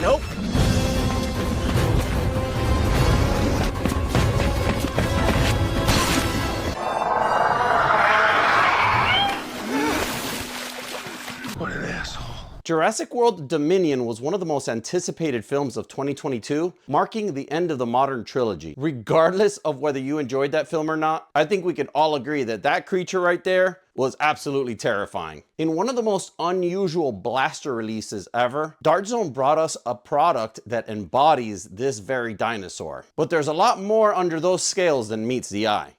Nope. What an asshole. Jurassic World Dominion was one of the most anticipated films of 2022, marking the end of the modern trilogy. Regardless of whether you enjoyed that film or not, I think we can all agree that that creature right there was absolutely terrifying. In one of the most unusual blaster releases ever, Dart Zone brought us a product that embodies this very dinosaur. But there's a lot more under those scales than meets the eye.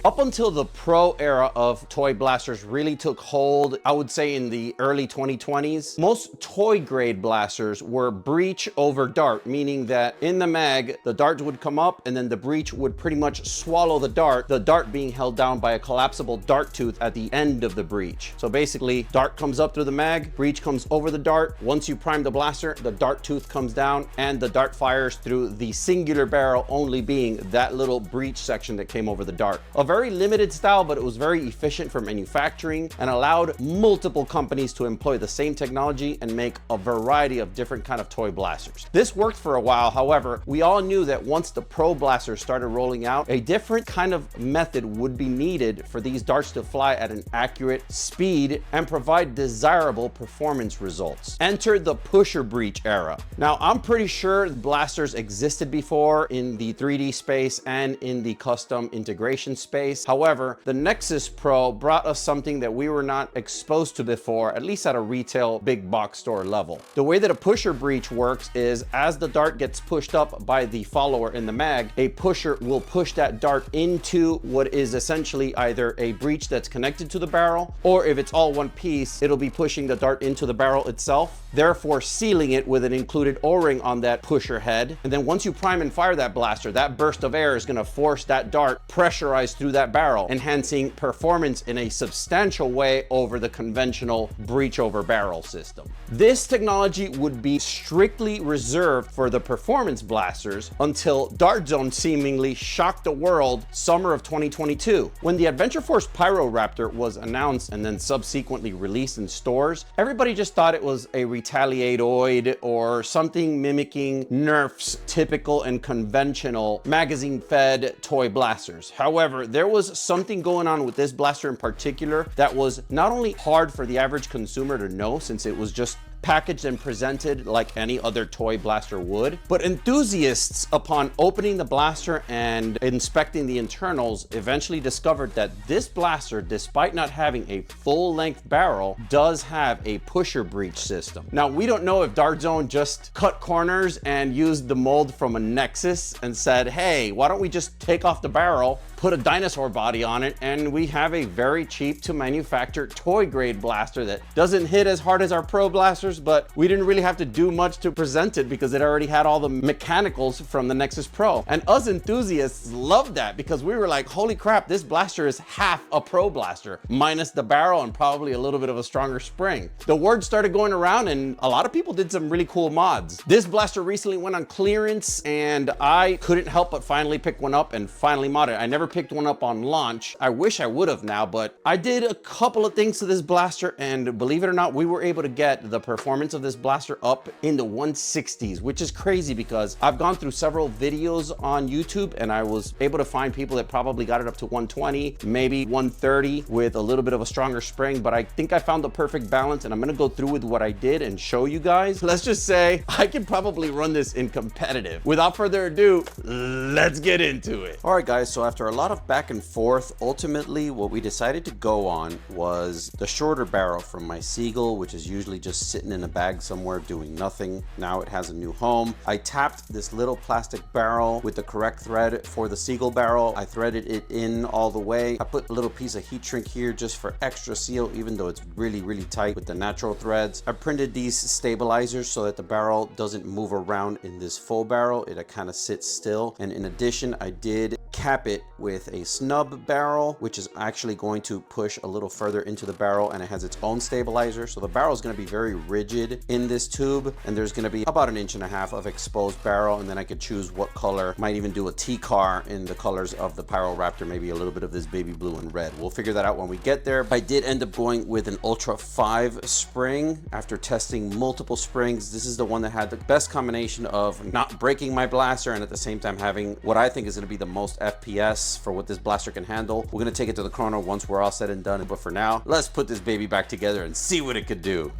Up until the pro era of toy blasters really took hold, I would say in the early 2020s, most toy grade blasters were breech over dart, meaning that in the mag, the dart would come up and then the breech would pretty much swallow the dart being held down by a collapsible dart tooth at the end of the breech. So basically, dart comes up through the mag, breech comes over the dart. Once you prime the blaster, the dart tooth comes down and the dart fires through the singular barrel, only being that little breech section that came over the dart. A very limited style, but it was very efficient for manufacturing and allowed multiple companies to employ the same technology and make a variety of different kind of toy blasters. This worked for a while. However, we all knew that once the pro blasters started rolling out, a different kind of method would be needed for these darts to fly at an accurate speed and provide desirable performance results. Enter the pusher breech era. Now, I'm pretty sure blasters existed before in the 3D space and in the custom integration space. However, the Nexus Pro brought us something that we were not exposed to before, at least at a retail big box store level. The way that a pusher breech works is as the dart gets pushed up by the follower in the mag, a pusher will push that dart into what is essentially either a breech that's connected to the barrel, or if it's all one piece, it'll be pushing the dart into the barrel itself, therefore sealing it with an included O-ring on that pusher head. And then once you prime and fire that blaster, that burst of air is going to force that dart pressurized through that barrel, enhancing performance in a substantial way over the conventional breech over barrel system. This technology would be strictly reserved for the performance blasters until Dart Zone seemingly shocked the world summer of 2022. When the Adventure Force Pyroraptor was announced and then subsequently released in stores, everybody just thought it was a retaliatoid or something mimicking Nerf's typical and conventional magazine-fed toy blasters. However, there was something going on with this blaster in particular that was not only hard for the average consumer to know, since it was just packaged and presented like any other toy blaster would, but enthusiasts, upon opening the blaster and inspecting the internals, eventually discovered that this blaster, despite not having a full-length barrel, does have a pusher breech system. Now, we don't know if Dart Zone just cut corners and used the mold from a Nexus and said, hey, why don't we just take off the barrel, put a dinosaur body on it, and we have a very cheap to manufacture toy grade blaster that doesn't hit as hard as our pro blasters, but we didn't really have to do much to present it because it already had all the mechanicals from the Nexus Pro. And us enthusiasts loved that because we were like, holy crap, this blaster is half a pro blaster, minus the barrel and probably a little bit of a stronger spring. The word started going around and a lot of people did some really cool mods. This blaster recently went on clearance and I couldn't help but finally pick one up and finally mod it. I never picked one up on launch. I wish I would have now, but I did a couple of things to this blaster and believe it or not, we were able to get the performance of this blaster up in the 160s, which is crazy because I've gone through several videos on YouTube and I was able to find people that probably got it up to 120, maybe 130 with a little bit of a stronger spring, but I think I found the perfect balance and I'm gonna go through with what I did and show you guys. Let's just say I can probably run this in competitive. Without further ado, let's get into it. All right, guys, so after a lot of back and forth, ultimately what we decided to go on was the shorter barrel from my Seagull, which is usually just sitting in a bag somewhere doing nothing. Now it has a new home. I tapped this little plastic barrel with the correct thread for the Seagull barrel. I threaded it in all the way. I put a little piece of heat shrink here just for extra seal, even though it's really, really tight with the natural threads. I printed these stabilizers so that the barrel doesn't move around in this full barrel. It kind of sits still. And in addition, I did cap it with a snub barrel, which is actually going to push a little further into the barrel, and it has its own stabilizer. So the barrel is going to be very rigid in this tube, and there's going to be about 1.5 inches of exposed barrel, and then I could choose what color. Might even do a T-car in the colors of the Pyroraptor, maybe a little bit of this baby blue and red. We'll figure that out when we get there. I did end up going with an Ultra 5 spring after testing multiple springs. This is the one that had the best combination of not breaking my blaster and at the same time having what I think is going to be the most FPS for what this blaster can handle. We're going to take it to the chrono once we're all said and done, but for now, let's put this baby back together and see what it could do.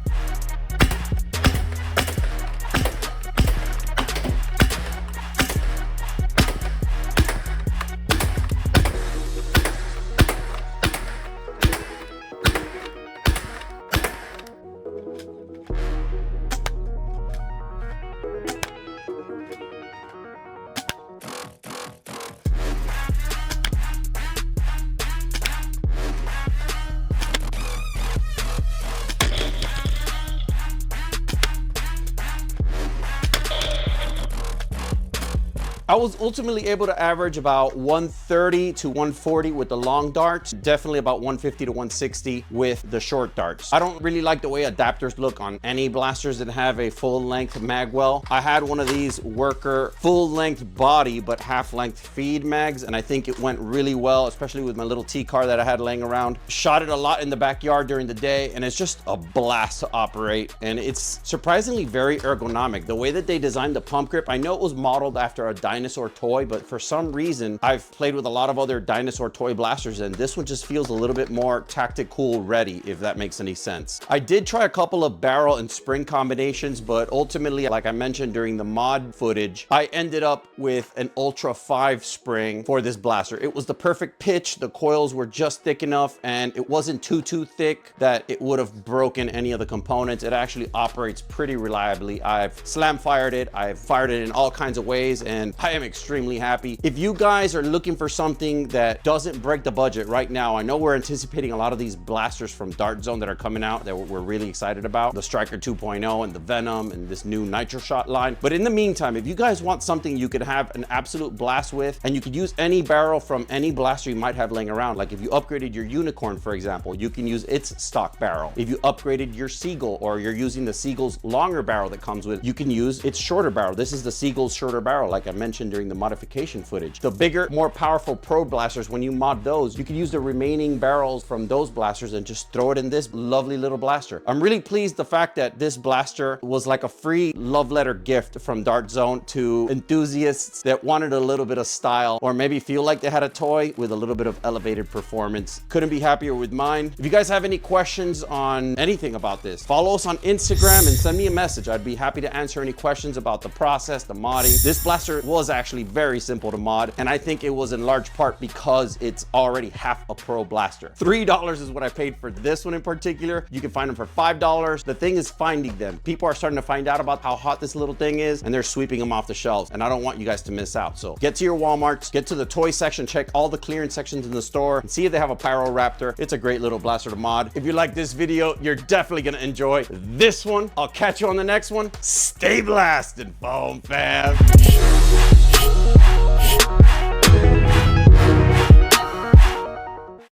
I was ultimately able to average about 130 to 140 with the long darts, definitely about 150 to 160 with the short darts. I don't really like the way adapters look on any blasters that have a full-length magwell. I had one of these worker full-length body but half-length feed mags, and I think it went really well, especially with my little T-car that I had laying around. Shot it a lot in the backyard during the day, and it's just a blast to operate, and it's surprisingly very ergonomic. The way that they designed the pump grip, I know it was modeled after a dinosaur toy, but for some reason I've played with a lot of other dinosaur toy blasters, and this one just feels a little bit more tactical ready, if that makes any sense. I did try a couple of barrel and spring combinations, but ultimately, like I mentioned during the mod footage, I ended up with an Ultra 5 spring for this blaster. It was the perfect pitch. The coils were just thick enough, and it wasn't too thick that it would have broken any of the components. It actually operates pretty reliably. I've slam fired it. I've fired it in all kinds of ways, and I am extremely happy. If you guys are looking for something that doesn't break the budget right now, I know we're anticipating a lot of these blasters from Dart Zone that are coming out that we're really excited about. The Striker 2.0 and the Venom and this new Nitro Shot line. But in the meantime, if you guys want something you could have an absolute blast with, and you could use any barrel from any blaster you might have laying around, like if you upgraded your Unicorn, for example, you can use its stock barrel. If you upgraded your Seagull, or you're using the Seagull's longer barrel that comes with, you can use its shorter barrel. This is the Seagull's shorter barrel, like I mentioned during the modification footage. The bigger, more powerful pro blasters, when you mod those, you can use the remaining barrels from those blasters and just throw it in this lovely little blaster. I'm really pleased the fact that this blaster was like a free love letter gift from Dart Zone to enthusiasts that wanted a little bit of style, or maybe feel like they had a toy with a little bit of elevated performance. Couldn't be happier with mine. If you guys have any questions on anything about this, follow us on Instagram and send me a message. I'd be happy to answer any questions about the process, the modding. This blaster was actually very simple to mod, and I think it was in large part because it's already half a pro blaster. $3 is what I paid for this one in particular. You can find them for $5. The thing is finding them. People are starting to find out about how hot this little thing is, and they're sweeping them off the shelves, and I don't want you guys to miss out. So get to your Walmarts, get to the toy section, check all the clearance sections in the store, and see if they have a Pyroraptor. It's a great little blaster to mod. If you like this video, you're definitely gonna enjoy this one. I'll catch you on the next one. Stay blasted, Foam Fam.